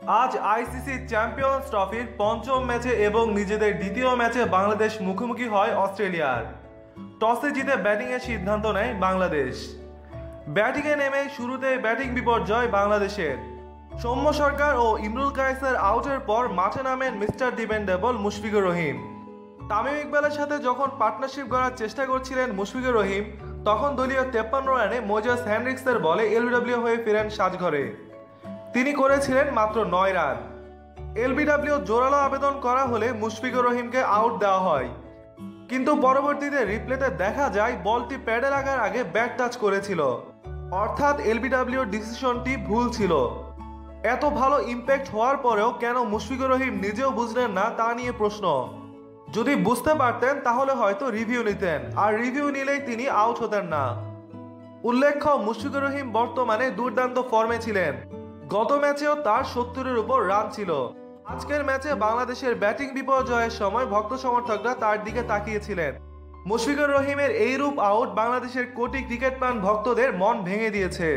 আজ ICC champions ট্রফির পঞ্চম ম্যাচে এবং নিজেদের দ্বিতীয় ম্যাচে বাংলাদেশ মুখোমুখি হয় অস্ট্রেলিয়ার। টসে জিতে ব্যাটিংয়ের সিদ্ধান্ত নেয় বাংলাদেশ। ব্যাটিংয়ে নেমে শুরুতেই ব্যাটিং বিপর্যয় বাংলাদেশের। সৌম্য সরকার ও ইমরুল কায়েসের আউটের পর মাঠে নামেন মিস্টার ডিপেন্ডেবল মুশফিকুর রহিম। তামিম ইকবালের সাথে যখন পার্টনারশিপ গড়ার চেষ্টা করছিলেন মুশফিকুর রহিম, তখন দলীয় 53 রানে মোজাস হেনরিক্সের বলে এলবিডব্লিউ হয়ে ফেরেন সাজঘরে। তিনি করেছিলেন মাত্র 9 রান। এলবিডব্লিউ জোরালো আবেদন করা হলে মুশফিকুর রহিমকে আউট দেওয়া হয়, কিন্তু পরবর্তীতে রিপ্লেতে দেখা যায় বলটি প্যাডে লাগার আগে ব্যাট টাচ করেছিল, অর্থাৎ এলবিডব্লিউর ডিসিশনটি ভুল ছিল। এত ভালো ইম্প্যাক্ট হওয়ার পরেও কেন মুশফিকুর রহিম নিজেও বুঝলেন না তা নিয়ে প্রশ্ন। যদি বুঝতে পারতেন তাহলে হয়তো রিভিউ নিতেন, আর রিভিউ নিলেই তিনি আউট হতেন না। উল্লেখ্য, মুশফিকুর রহিম বর্তমানে দুর্দান্ত ফর্মে ছিলেন। গত ম্যাচেও তার 70-এর উপর রান ছিল। আজকের ম্যাচে বাংলাদেশের ব্যাটিং বিপর্যয়ের সময় ভক্ত সমর্থকরা তার দিকে তাকিয়েছিলেন। মুশফিকুর রহিমের এইরূপ আউট বাংলাদেশের কোটি ক্রিকেট প্রাণ ভক্তদের মন ভেঙে দিয়েছে।